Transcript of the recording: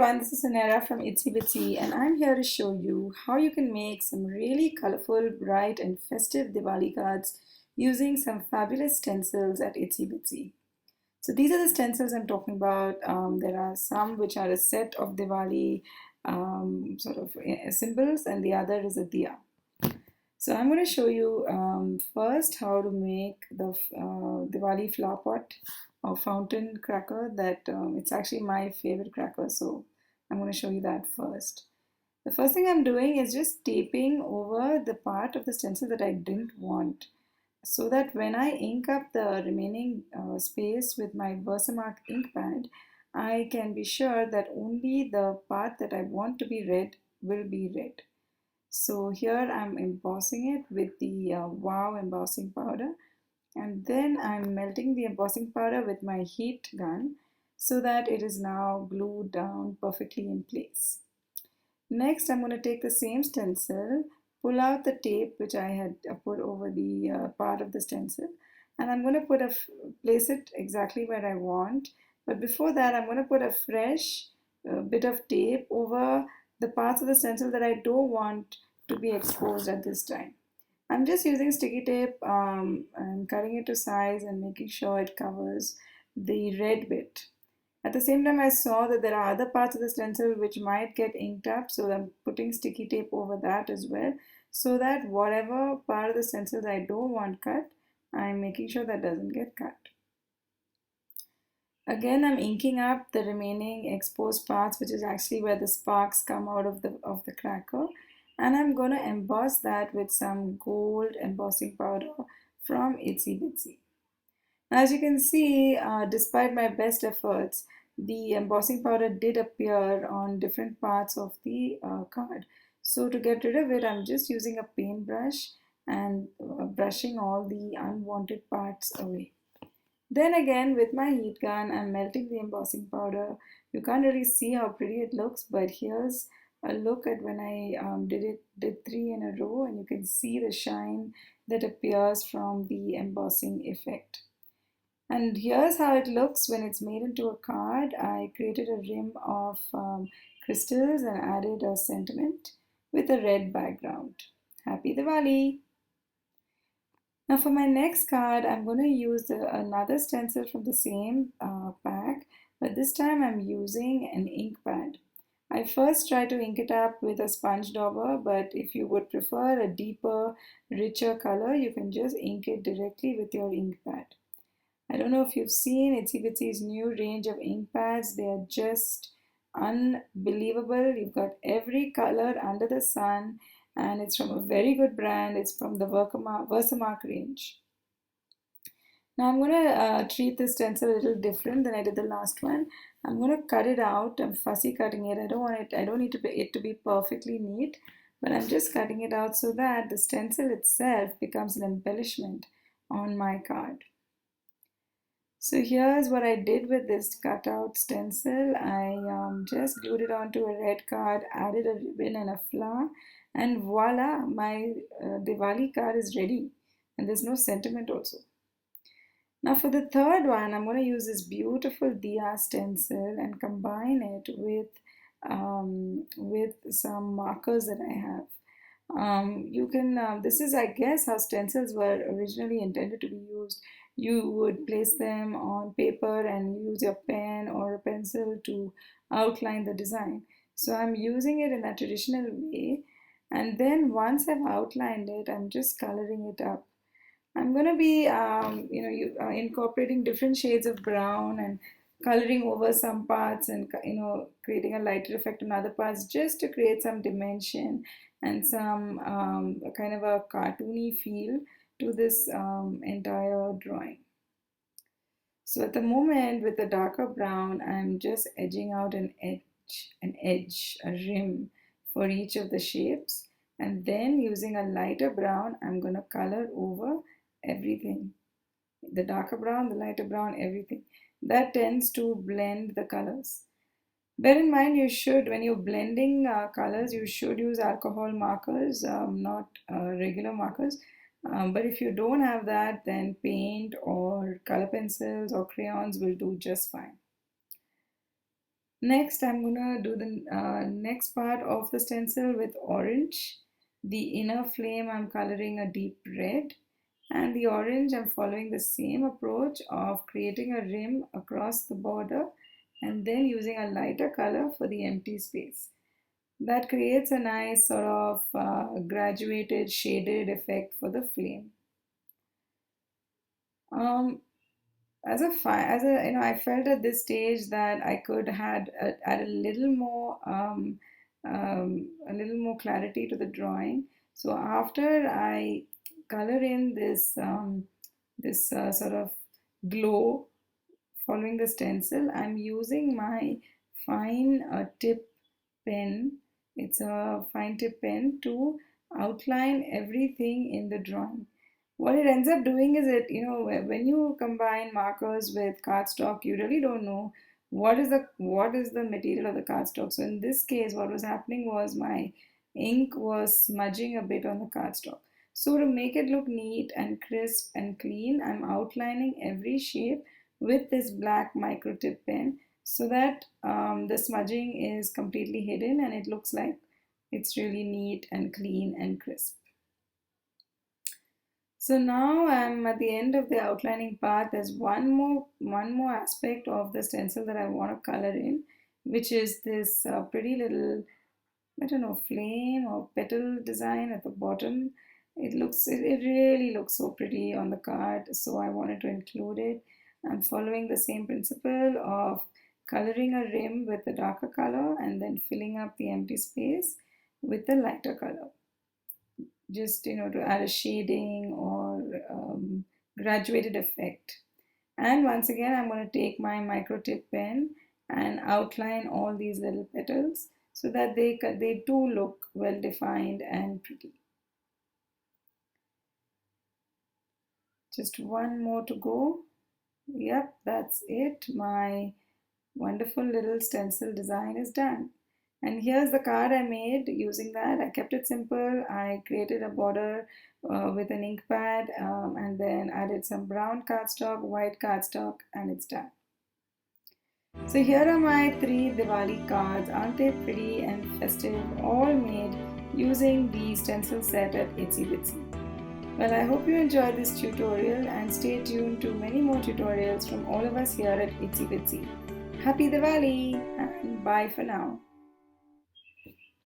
everyone, this is Anera from ItsyBitsy and I'm here to show you how you can make some really colorful, bright and festive Diwali cards using some fabulous stencils at ItsyBitsy. So these are the stencils I'm talking about. There are some which are a set of Diwali symbols and the other is a diya. So I'm going to show you first how to make the Diwali flower pot or fountain cracker that it's actually my favorite cracker. So I'm going to show you that first. The first thing I'm doing is just taping over the part of the stencil that I didn't want so that when I ink up the remaining space with my Versamark ink pad, I can be sure that only the part that I want to be red will be red. So here I'm embossing it with the Wow embossing powder, and then I'm melting the embossing powder with my heat gun so that it is now glued down perfectly in place. Next I'm going to take the same stencil, pull out the tape which I had put over the part of the stencil, and I'm going to place it exactly where I want. But before that I'm going to put a fresh bit of tape over the parts of the stencil that I don't want to be exposed at this time. I'm just using sticky tape and cutting it to size and making sure it covers the red bit. At the same time, I saw that there are other parts of the stencil which might get inked up, so I'm putting sticky tape over that as well, so that whatever part of the stencil that I don't want cut, I'm making sure that doesn't get cut. Again, I'm inking up the remaining exposed parts, which is actually where the sparks come out of the cracker, and I'm going to emboss that with some gold embossing powder from ItsyBitsy. As you can see, despite my best efforts, the embossing powder did appear on different parts of the card. So to get rid of it, I'm just using a paintbrush and brushing all the unwanted parts away. Then again, with my heat gun, I'm melting the embossing powder. You can't really see how pretty it looks, but here's a look at when I did 3 in a row, and you can see the shine that appears from the embossing effect. And here's how it looks when it's made into a card. I created a rim of crystals and added a sentiment with a red background. Happy Diwali! Now for my next card, I'm going to use another stencil from the same pack, but this time I'm using an ink pad. I first try to ink it up with a sponge dauber, but if you would prefer a deeper, richer color, you can just ink it directly with your ink pad. I don't know if you've seen ItsyBitsy's new range of ink pads. They are just unbelievable. You've got every color under the sun, and it's from a very good brand. It's from the Versamark range. Now I'm going to treat this stencil a little different than I did the last one. I'm going to cut it out. I'm fussy cutting it. I don't need it to be perfectly neat, but I'm just cutting it out so that the stencil itself becomes an embellishment on my card. So here's what I did with this cutout stencil. I just glued it onto a red card, added a ribbon and a flower, and voila, my Diwali card is ready. And there's no sentiment also. Now for the third one, I'm going to use this beautiful Diya stencil and combine it with some markers that I have. This is, I guess, how stencils were originally intended to be used. You would place them on paper and use your pen or a pencil to outline the design. So I'm using it in that traditional way, and then once I've outlined it, I'm just coloring it up. I'm going to be, incorporating different shades of brown and coloring over some parts and, creating a lighter effect on other parts just to create some dimension and some kind of a cartoony feel to this entire drawing. So at the moment with the darker brown, I'm just edging out an edge, a rim for each of the shapes. And then using a lighter brown, I'm going to color over everything. The darker brown, the lighter brown, everything. That tends to blend the colors. Bear in mind, when you're blending colors, you should use alcohol markers, not regular markers. But if you don't have that, then paint or color pencils or crayons will do just fine. Next, I'm gonna do the next part of the stencil with orange. The inner flame, I'm coloring a deep red, and the orange, I'm following the same approach of creating a rim across the border and then using a lighter color for the empty space. That creates a nice sort of graduated shaded effect for the flame. Um, I felt at this stage that I could had add a little more clarity to the drawing. So after I color in this sort of glow following the stencil, I'm using my fine tip pen. It's a fine tip pen to outline everything in the drawing. What it ends up doing is when you combine markers with cardstock, you really don't know what is the material of the cardstock. So in this case, what was happening was my ink was smudging a bit on the cardstock. So to make it look neat and crisp and clean, I'm outlining every shape with this black micro tip pen so that the smudging is completely hidden and it looks like it's really neat and clean and crisp. So now I'm at the end of the outlining part. There's one more aspect of the stencil that I want to color in, which is this pretty little, I don't know, flame or petal design at the bottom. It really looks so pretty on the card, so I wanted to include it. I'm following the same principle of coloring a rim with a darker color and then filling up the empty space with a lighter color, just to add a shading or graduated effect. And once again, I'm going to take my micro tip pen and outline all these little petals so that they do look well defined and pretty. Just one more to go. Yep, that's it. My wonderful little stencil design is done. And here's the card I made using that. I kept it simple. I created a border with an ink pad and then added some brown cardstock, white cardstock, and it's done. So here are my 3 Diwali cards. Aren't they pretty and festive? All made using the stencil set at ItsyBitsy. Well, I hope you enjoyed this tutorial and stay tuned to many more tutorials from all of us here at ItsyBitsy. Happy Diwali and bye for now.